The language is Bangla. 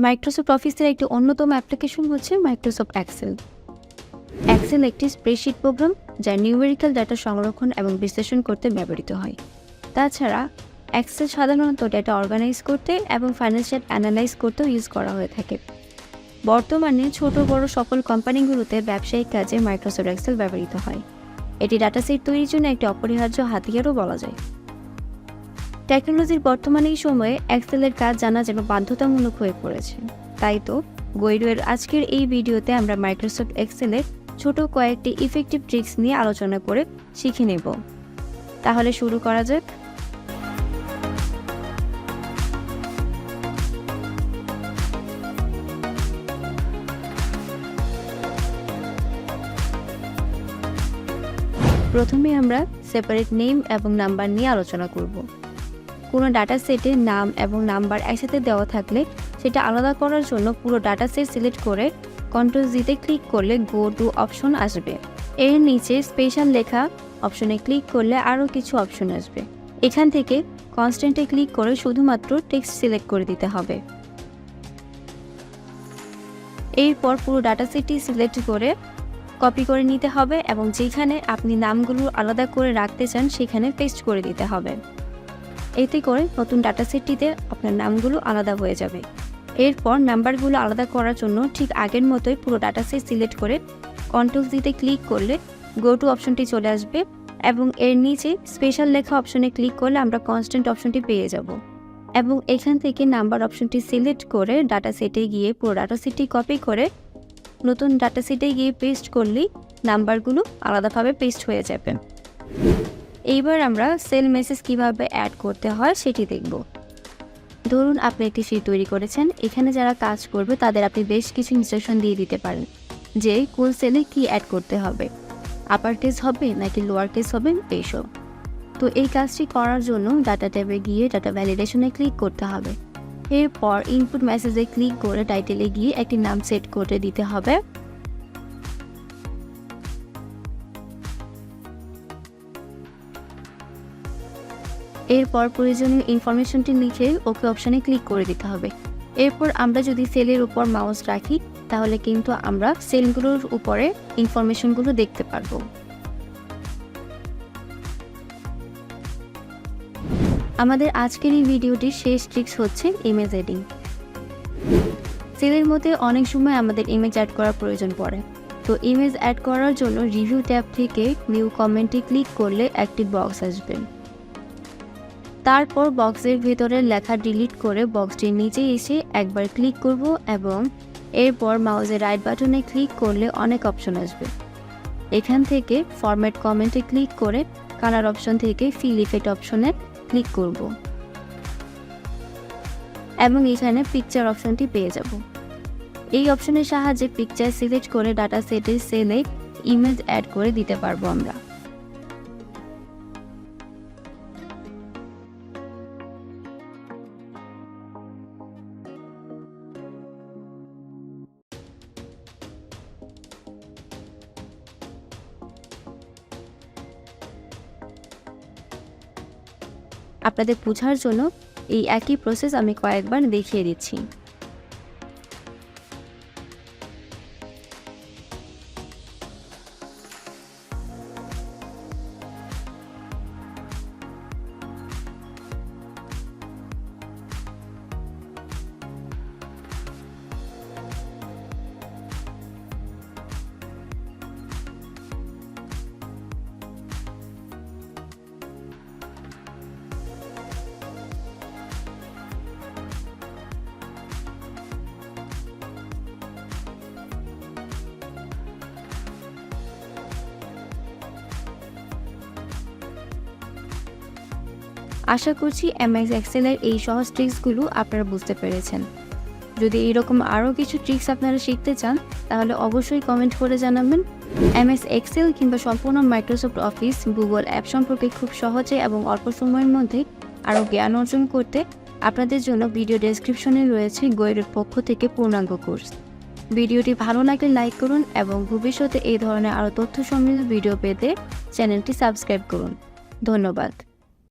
মাইক্রোসফট অফিসের একটি অন্যতম অ্যাপ্লিকেশন হচ্ছে মাইক্রোসফট এক্সেল। এক্সেল একটি স্প্রেডশিট প্রোগ্রাম যা নিউমেরিক্যাল ডাটা সংরক্ষণ এবং বিশ্লেষণ করতে ব্যবহৃত হয়। তাছাড়া এক্সেল সাধারণত ডেটা অর্গানাইজ করতে এবং ফাইন্যান্সিয়াল অ্যানালাইজ করতেও ইউজ করা হয়ে থাকে। বর্তমানে ছোট বড় সকল কোম্পানিগুলোতে ব্যবসায়িক কাজে মাইক্রোসফট এক্সেল ব্যবহৃত হয়। এটি ডাটা সেট তৈরির জন্য একটি অপরিহার্য হাতিয়ারও বলা যায়। টেকনোলজির বর্তমানে এই সময়ে এক্সেলের কাজ জানা যেন বাধ্যতামূলক হয়ে পড়েছে। তাই তো গোয়েডু এর আজকের এই ভিডিওতে আমরা মাইক্রোসফট এক্সেলের ছোট কয়েকটি ইফেক্টিভ ট্রিক্স নিয়ে আলোচনা করে শিখে নেব। তাহলে শুরু করা যাক। প্রথমে আমরা সেপারেট নেম এবং নাম্বার নিয়ে আলোচনা করব। কোনো ডাটা সেটে নাম এবং নাম্বার একসাথে দেওয়া থাকলে সেটা আলাদা করার জন্য পুরো ডাটা সেট সিলেক্ট করে কন্ট্রোল-জিতে ক্লিক করলে গো টু অপশন আসবে। এর নিচে স্পেশাল লেখা অপশনে ক্লিক করলে আরও কিছু অপশন আসবে। এখান থেকে কনস্ট্যান্টে ক্লিক করে শুধুমাত্র টেক্সট সিলেক্ট করে দিতে হবে। এরপর পুরো ডাটা সেটটি সিলেক্ট করে কপি করে নিতে হবে এবং যেখানে আপনি নামগুলো আলাদা করে রাখতে চান সেখানে পেস্ট করে দিতে হবে। এতে করে নতুন ডাটা সেটটিতে আপনার নামগুলো আলাদা হয়ে যাবে। এরপর নাম্বারগুলো আলাদা করার জন্য ঠিক আগের মতোই পুরো ডাটা সেট সিলেক্ট করে কন্ট্রোল-জিতে ক্লিক করলে গো টু অপশনটি চলে আসবে এবং এর নিচে স্পেশাল লেখা অপশনে ক্লিক করলে আমরা কনস্ট্যান্ট অপশনটি পেয়ে যাব এবং এখান থেকে নাম্বার অপশনটি সিলেক্ট করে ডাটা সেটে গিয়ে পুরো ডাটা সেটটি কপি করে নতুন ডাটা সেটে গিয়ে পেস্ট করলেই নাম্বারগুলো আলাদাভাবে পেস্ট হয়ে যাবে। এইবার আমরা সেল মেসেজ কিভাবে অ্যাড করতে হয় সেটি দেখব। ধরুন আপনি একটি শীট তৈরি করেছেন, এখানে যারা কাজ করবে তাদের আপনি বেশ কিছু ইনস্ট্রাকশন দিয়ে দিতে পারেন যে কোন সেলে কি অ্যাড করতে হবে, আপার কেস হবে নাকি লোয়ার কেস হবে এইসব। তো এই কাজটি করার জন্য ডাটা ট্যাবে গিয়ে ডাটা ভ্যালিডেশনে ক্লিক করতে হবে। এরপর ইনপুট মেসেজে ক্লিক করে টাইটেলে গিয়ে একটি নাম সেট করে দিতে হবে। এরপর প্রয়োজনীয় ইনফরমেশনটি লিখে ওকে অপশনে ক্লিক করে দিতে হবে। এরপর আমরা যদি সেলের উপর মাউস রাখি তাহলে কিন্তু আমরা সেলগুলোর উপরে ইনফরমেশনগুলো দেখতে পারবো। আমাদের আজকের এই ভিডিওটির শেষ ট্রিক্স হচ্ছে ইমেজ এডিং। সেলের মধ্যে অনেক সময় আমাদের ইমেজ অ্যাড করার প্রয়োজন পড়ে। তো ইমেজ অ্যাড করার জন্য রিভিউ ট্যাব থেকে নিউ কমেন্টে ক্লিক করলে একটি বক্স আসবে। তারপর বক্সের ভেতরে লেখা ডিলিট করে বক্সটির নিচে এসে একবার ক্লিক করব এবং এরপর মাউসের রাইট বাটনে ক্লিক করলে অনেক অপশন আসবে। এখান থেকে ফরম্যাট কমেন্টে ক্লিক করে কালার অপশন থেকে ফিল ইফেক্ট অপশনে ক্লিক করব এবং এখানে পিকচার অপশনটি পেয়ে যাব। এই অপশনের সাহায্যে পিকচার সিলেক্ট করে ডাটা সেটের সেলে ইমেজ অ্যাড করে দিতে পারবো আমরা। আপনাদের বোঝার জন্য এই একই প্রসেস আমি কয়েকবার দেখিয়ে দিচ্ছি। আশা করছি এমএস এক্সেলের এই সহজ ট্রিক্সগুলো আপনারা বুঝতে পেরেছেন। যদি এরকম আরও কিছু ট্রিক্স আপনারা শিখতে চান তাহলে অবশ্যই কমেন্ট করে জানাবেন। এমএস এক্সেল কিংবা সম্পূর্ণ মাইক্রোসফট অফিস গুগল অ্যাপ সম্পর্কে খুব সহজে এবং অল্প সময়ের মধ্যে আরও জ্ঞান অর্জন করতে আপনাদের জন্য ভিডিও ডেসক্রিপশনে রয়েছে গোয়েডুর পক্ষ থেকে পূর্ণাঙ্গ কোর্স। ভিডিওটি ভালো লাগলে লাইক করুন এবং ভবিষ্যতে এই ধরনের আরও তথ্য সমৃদ্ধ ভিডিও পেতে চ্যানেলটি সাবস্ক্রাইব করুন। ধন্যবাদ।